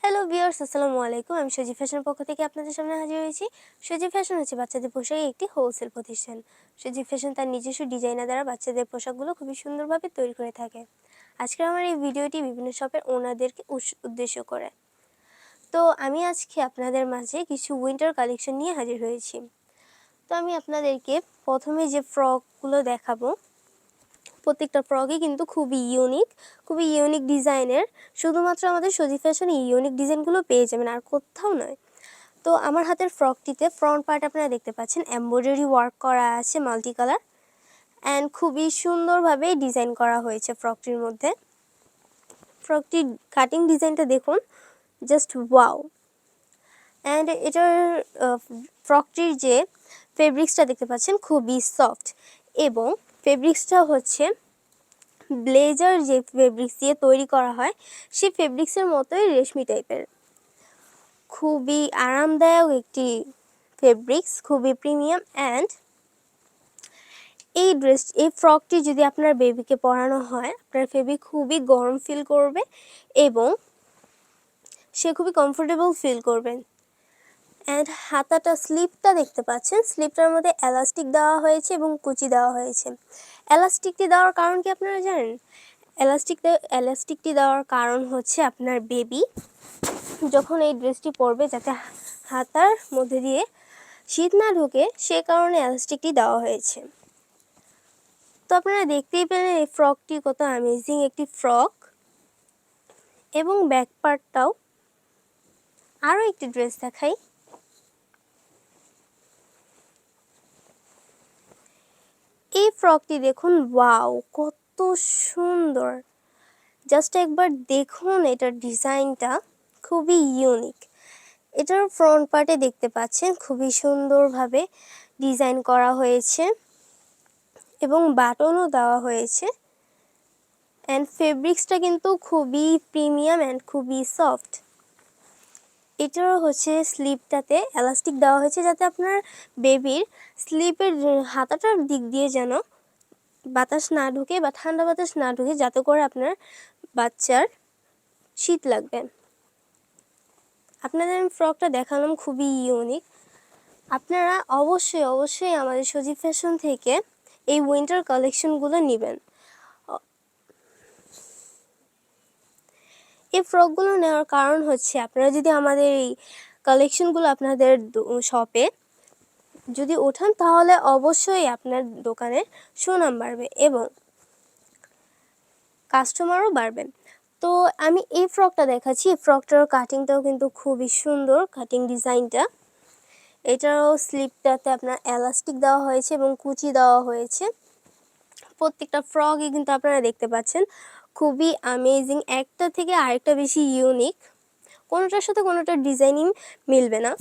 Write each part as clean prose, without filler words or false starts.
Hello viewers, আসসালামু আলাইকুম। আমি সজি ফ্যাশনের পক্ষ থেকে আপনাদের সামনে হাজির হয়েছি। সজি ফ্যাশন হচ্ছে বাচ্চাদের পোশাকের একটি হোলসেল প্রতিষ্ঠান। সজি ফ্যাশন তার নিজস্ব ডিজাইনার দ্বারা বাচ্চাদের পোশাকগুলো খুবই সুন্দরভাবে তৈরি করে থাকে। আজকে আমার এই ভিডিওটি বিভিন্ন শপের ওনারদেরকে উদ্দেশ্য করে। তো আমি আজকে আপনাদের মাঝে কিছু উইন্টার কালেকশন নিয়ে হাজির হয়েছি। তো আমি আপনাদেরকে প্রথমে যে ফ্রকগুলো দেখাবো, প্রত্যেকটা ফ্রকই কিন্তু খুবই ইউনিক ডিজাইনের। শুধুমাত্র আমাদের সজি ফ্যাশনে ইউনিক ডিজাইনগুলো পেয়ে যাবেন, আর কোথাও নয়। তো আমার হাতের ফ্রকটিতে ফ্রন্ট পার্ট আপনারা দেখতে পাচ্ছেন এমব্রয়ডারি ওয়ার্ক করা আছে মাল্টি কালার, অ্যান্ড খুবই সুন্দরভাবে ডিজাইন করা হয়েছে ফ্রকটির মধ্যে। ফ্রকটির কাটিং ডিজাইনটা দেখুন, জাস্ট ওয়াও। অ্যান্ড এটার ফ্রকটির যে ফেব্রিক্সটা দেখতে পাচ্ছেন খুবই সফট, এবং ফেব্রিক্সটা হচ্ছে ব্লেজার যে ফেব্রিক্স দিয়ে তৈরি করা হয় সেই ফেব্রিক্সের মতোই রেশমি টাইপের। খুবই আরামদায়ক একটি ফেব্রিক্স, খুবই প্রিমিয়াম। অ্যান্ড এই ফ্রকটি যদি আপনার বেবিকে পরানো হয়, আপনার বেবি খুবই গরম ফিল করবে এবং সে খুবই কমফোর্টেবল ফিল করবেন। অ্যান্ড হাতাটা স্লিপটা দেখতে পাচ্ছেন, স্লিপটার মধ্যে এলাস্টিক দেওয়া হয়েছে এবং কুচি দেওয়া হয়েছে। এলাস্টিকটি দেওয়ার কারণ কি আপনারা জানেন? এলাস্টিকটি দেওয়ার কারণ হচ্ছে আপনার বেবি যখন এই ড্রেসটি পরবে যাতে হাতার মধ্যে দিয়ে শীত না ঢোকে, সে কারণে এলাস্টিকটি দেওয়া হয়েছে। তো আপনারা দেখতেই পেলেন এই ফ্রকটি কত অ্যামেজিং একটি ফ্রক, এবং ব্যাক পার্টটাও। আরও একটি ড্রেস দেখাই। এই ফ্রকটি দেখুন, ওয়াও কত সুন্দর। জাস্ট একবার দেখুন এটার ডিজাইনটা, খুবই ইউনিক। এটার ফ্রন্ট পার্টে দেখতে পাচ্ছেন খুবই সুন্দরভাবে ডিজাইন করা হয়েছে এবং বাটনও দেওয়া হয়েছে। অ্যান্ড ফেব্রিক্সটা কিন্তু খুবই প্রিমিয়াম অ্যান্ড খুবই সফট। এটারও হচ্ছে স্লিপটাতে এলাস্টিক দেওয়া হয়েছে যাতে আপনার বেবির স্লিপের হাতাটার দিক দিয়ে যেন বাতাস না ঢুকে বা ঠান্ডা বাতাস না ঢুকে, যাতে করে আপনার বাচ্চার শীত লাগবে। আপনাদের আমি ফ্রকটা দেখালাম, খুবই ইউনিক। আপনারা অবশ্যই আমাদের সজি ফ্যাশন থেকে এই উইন্টার কালেকশনগুলো নেবেন। এই ফ্রকগুলো নেওয়ার কারণ হচ্ছে, আপনারা যদি আমাদের এই কালেকশনগুলো আপনাদের শপে যদি ওঠান, তাহলে অবশ্যই আপনার দোকানের সুনাম বাড়বে এবং কাস্টমারও বাড়বে। তো আমি এই ফ্রকটা দেখাচ্ছি। এই ফ্রকটার কাটিংটাও কিন্তু খুবই সুন্দর, কাটিং ডিজাইনটা। এটারও স্লিপটাতে আপনার এলাস্টিক দেওয়া হয়েছে এবং কুচি দেওয়া হয়েছে। প্রত্যেকটা ফ্রকই কিন্তু আপনারা দেখতে পাচ্ছেন খুবই অ্যামেজিং, একটা থেকে আরেকটা বেশি ইউনিক। কোনোটার সাথে কোনোটার ডিজাইনিং মিলবে না।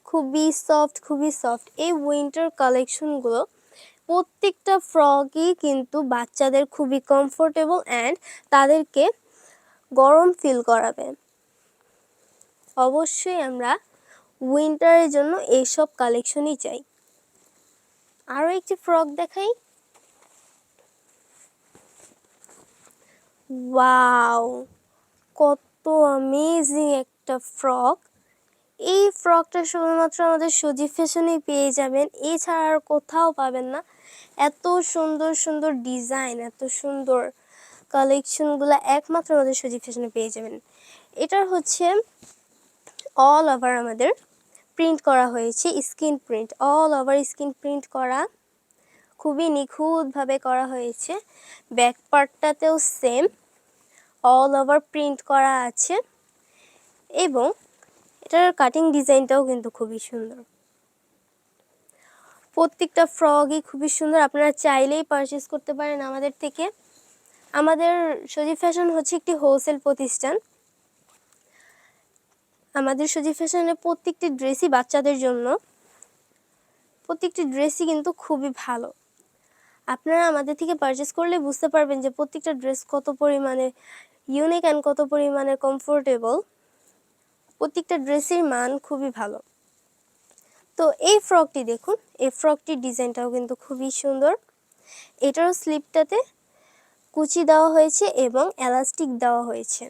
খুবই সফট এই উইন্টার কালেকশনগুলো। প্রত্যেকটা ফ্রকই কিন্তু বাচ্চাদের খুবই কমফোর্টেবল অ্যান্ড তাদেরকে গরম ফিল করাবে। অবশ্যই আমরা উইন্টারের জন্য এইসব কালেকশনই চাই। আরও একটি ফ্রক দেখাই। ওয়াও, কত অ্যামেজিং একটা ফ্রক। এই ফ্রকটা শুধুমাত্র আমাদের সজি ফ্যাশনেই পেয়ে যাবেন, এছাড়া আর কোথাও পাবেন না। এত সুন্দর ডিজাইন, এত সুন্দর কালেকশনগুলো একমাত্র আমাদের সজি ফ্যাশনে পেয়ে যাবেন। এটার হচ্ছে অল ওভার আমাদের প্রিন্ট করা হয়েছে, screen print, all over screen print করা, খুবই নিখুঁতভাবে করা হয়েছে। ব্যাক পার্টটাতেও সেম অল ওভার প্রিন্ট করা আছে, এবং এটার কাটিং ডিজাইনটাও কিন্তু খুবই সুন্দর। প্রত্যেকটা ফ্রকই খুবই সুন্দর, আপনারা চাইলেই পারচেস করতে পারেন আমাদের থেকে। আমাদের সজি ফ্যাশন হচ্ছে একটি হোলসেল প্রতিষ্ঠান। আমাদের সজি ফ্যাশনে প্রত্যেকটি ড্রেসই বাচ্চাদের জন্য, প্রত্যেকটি ড্রেসই কিন্তু খুবই ভালো। আপনারা আমাদের থেকে পারচেস করলে বুঝতে পারবেন যে প্রত্যেকটা ড্রেস কত পরিমাণে ইউনিক অ্যান্ড কত পরিমাণে কমফোর্টেবল। প্রত্যেকটা ড্রেসের মান খুবই ভালো। তো এই ফ্রকটি দেখুন, এই ফ্রকটির ডিজাইনটাও কিন্তু খুবই সুন্দর। এটারও স্লিপটাতে কুচি দেওয়া হয়েছে এবং এলাস্টিক দেওয়া হয়েছে।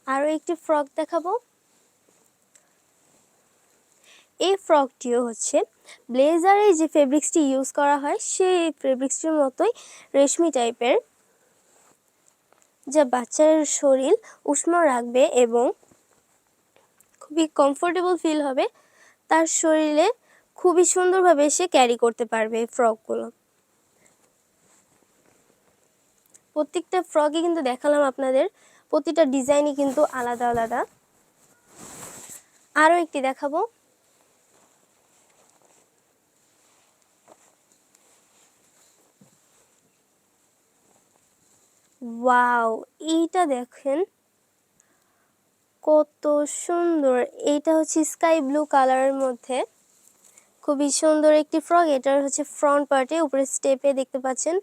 আরও একটি ফ্রক দেখাবো। এই ফ্রকটিও হচ্ছে ব্লেজারে যে ফেব্রিক্সটি ইউজ করা হয় সেই ফেব্রিক্সটির মতোই রেশমি টাইপের, যা বাচ্চার শরীর উষ্ণ রাখবে এবং খুবই কমফোর্টেবল ফিল হবে, তার শরীরে খুবই সুন্দরভাবে সে ক্যারি করতে পারবে এই ফ্রকগুলো। প্রত্যেকটা ফ্রকই কিন্তু দেখালাম আপনাদের, প্রতিটা ডিজাইনই কিন্তু আলাদা আলাদা। আরও একটি দেখাবো। ওয়াও, এইটা দেখেন কত সুন্দর। এটা হচ্ছে স্কাই ব্লু কালারের মধ্যে খুবই সুন্দর একটি ফ্রক। এটার হচ্ছে ফ্রন্ট পার্টে উপরে স্টেপে দেখতে পাচ্ছেন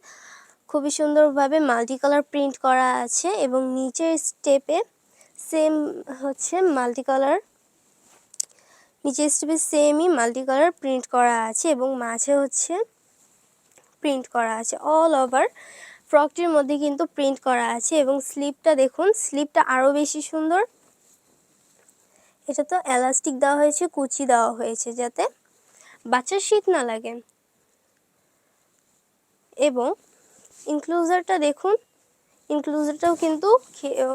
খুবই সুন্দরভাবে মাল্টি কালার প্রিন্ট করা আছে এবং নিচের স্টেপে সেম হচ্ছে মাল্টি কালার, নিচের স্টেপে সেমই মাল্টি কালার প্রিন্ট করা আছে এবং মাঝে হচ্ছে প্রিন্ট করা আছে। অল ওভার ফ্রকটির মধ্যে কিন্তু প্রিন্ট করা আছে এবং স্লিপটা দেখুন, স্লিপটা আরও বেশি সুন্দর। এটা তো এলাস্টিক দেওয়া হয়েছে, কুচি দেওয়া হয়েছে যাতে বাচ্চার শীত না লাগে। এবং ইনক্লুজারটা দেখুন, ইনক্লুজারটাও কিন্তু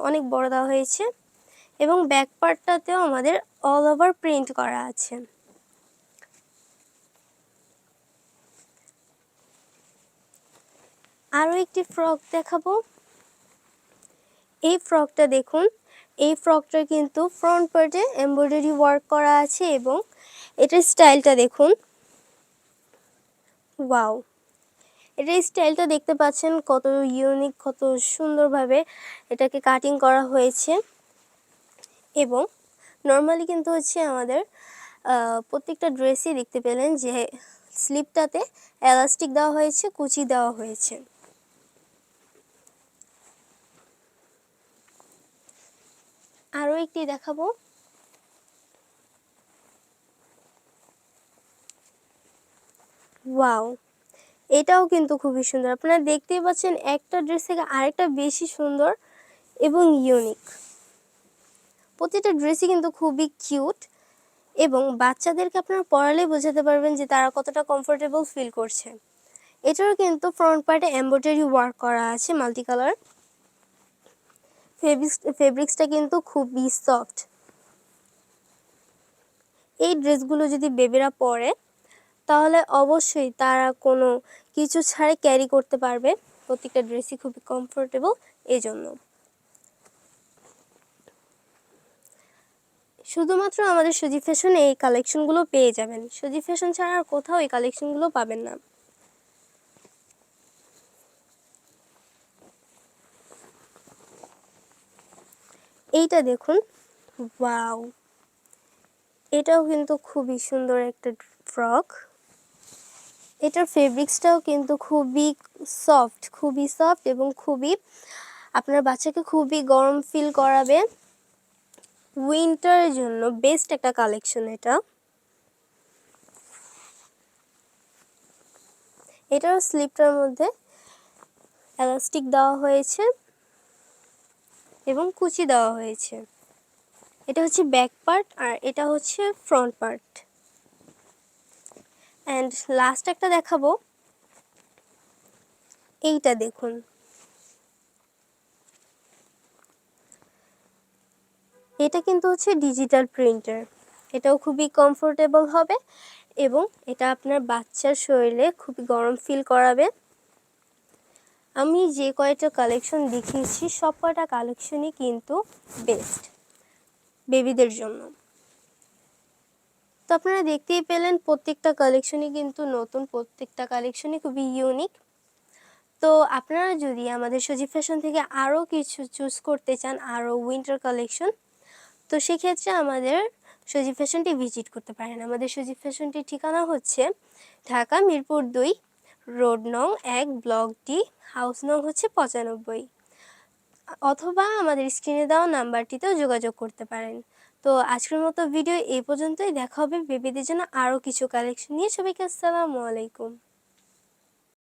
অনেক বড় দেওয়া হয়েছে এবং ব্যাক পার্টটাতেও আমাদের অল ওভার প্রিন্ট করা আছে। আরও একটি ফ্রক দেখাবো। এই ফ্রকটা দেখুন, এই ফ্রকটা কিন্তু ফ্রন্ট পার্টে এমব্রয়ডারি ওয়ার্ক করা আছে এবং এটার স্টাইলটা দেখুন। ওয়াও, এটার স্টাইলটা দেখতে পাচ্ছেন কত ইউনিক, কত সুন্দরভাবে এটাকে কাটিং করা হয়েছে। এবং নর্মালি কিন্তু হচ্ছে আমাদের প্রত্যেকটা ড্রেসই দেখতে পেলেন যে স্লিপটাতে এলাস্টিক দেওয়া হয়েছে, কুচি দেওয়া হয়েছে। আরও একটি দেখাবো। ওয়াও, এটাও কিন্তু খুবই সুন্দর। আপনারা দেখতেই পাচ্ছেন একটা ড্রেস থেকে আরেকটা বেশি সুন্দর এবং ইউনিক। প্রতিটা ড্রেসই কিন্তু খুবই কিউট এবং বাচ্চাদেরকে আপনারা পরালেই বোঝাতে পারবেন যে তারা কতটা কমফোর্টেবল ফিল করছে। এটারও কিন্তু ফ্রন্ট পার্টে এমব্রয়ডারি ওয়ার্ক করা আছে মাল্টি কালার। ফেব্রিক্সটা কিন্তু খুবই সফট। এই ড্রেসগুলো যদি বেবিরা পরে তাহলে অবশ্যই তারা কোনো কিছু ছাড়াই ক্যারি করতে পারবে। প্রত্যেকটা ড্রেসই খুবই কমফোর্টেবল এই জন্য। শুধুমাত্র আমাদের সজীব ফ্যাশনে এই কালেকশনগুলো পেয়ে যাবেন। সজীব ফ্যাশন ছাড়া আর কোথাও এই কালেকশনগুলো পাবেন না। এইটা দেখুন, ওয়াও, এটাও কিন্তু খুবই সুন্দর একটা ফ্রক। এটার ফেব্রিক্সটাও কিন্তু খুবই সফট এবং খুবই আপনার বাচ্চাকে খুবই গরম ফিল করাবে। উইন্টারের জন্য বেস্ট একটা কালেকশন এটা। এটার স্লিপটার মধ্যে এলাস্টিক দেওয়া হয়েছে এবং কুচি দেওয়া হয়েছে। এটা হচ্ছে ব্যাক পার্ট আর এটা হচ্ছে ফ্রন্ট পার্ট। অ্যান্ড লাস্ট একটা দেখাবো। এইটা দেখুন, এটা কিন্তু হচ্ছে ডিজিটাল প্রিন্টার। এটাও খুবই কমফোর্টেবল হবে এবং এটা আপনার বাচ্চার শরীরে খুবই গরম ফিল করাবে। আমি যে কয়টা কালেকশন দেখিয়েছি সব কয়টা কালেকশনই কিন্তু বেস্ট বেবিদের জন্য। তো আপনারা দেখতেই পেলেন প্রত্যেকটা কালেকশনই কিন্তু নতুন, প্রত্যেকটা কালেকশনই খুবই ইউনিক। তো আপনারা যদি আমাদের সজীব ফ্যাশন থেকে আরও কিছু চুজ করতে চান, আরও উইন্টার কালেকশন, তো সেক্ষেত্রে আমাদের সজীব ফ্যাশনটি ভিজিট করতে পারেন। আমাদের সজীব ফ্যাশনটির ঠিকানা হচ্ছে ঢাকা মিরপুর 2, রোড নং 1, ব্লক ডি, হাউস নং হচ্ছে 95, অথবা আমাদের স্ক্রিনে দেওয়া নাম্বারটিতেও যোগাযোগ করতে পারেন। তো আজকের মতো ভিডিও এই পর্যন্তই। দেখা হবে বেবিদের জন্য আরও কিছু কালেকশন নিয়ে। সবাইকে আসসালামু আলাইকুম।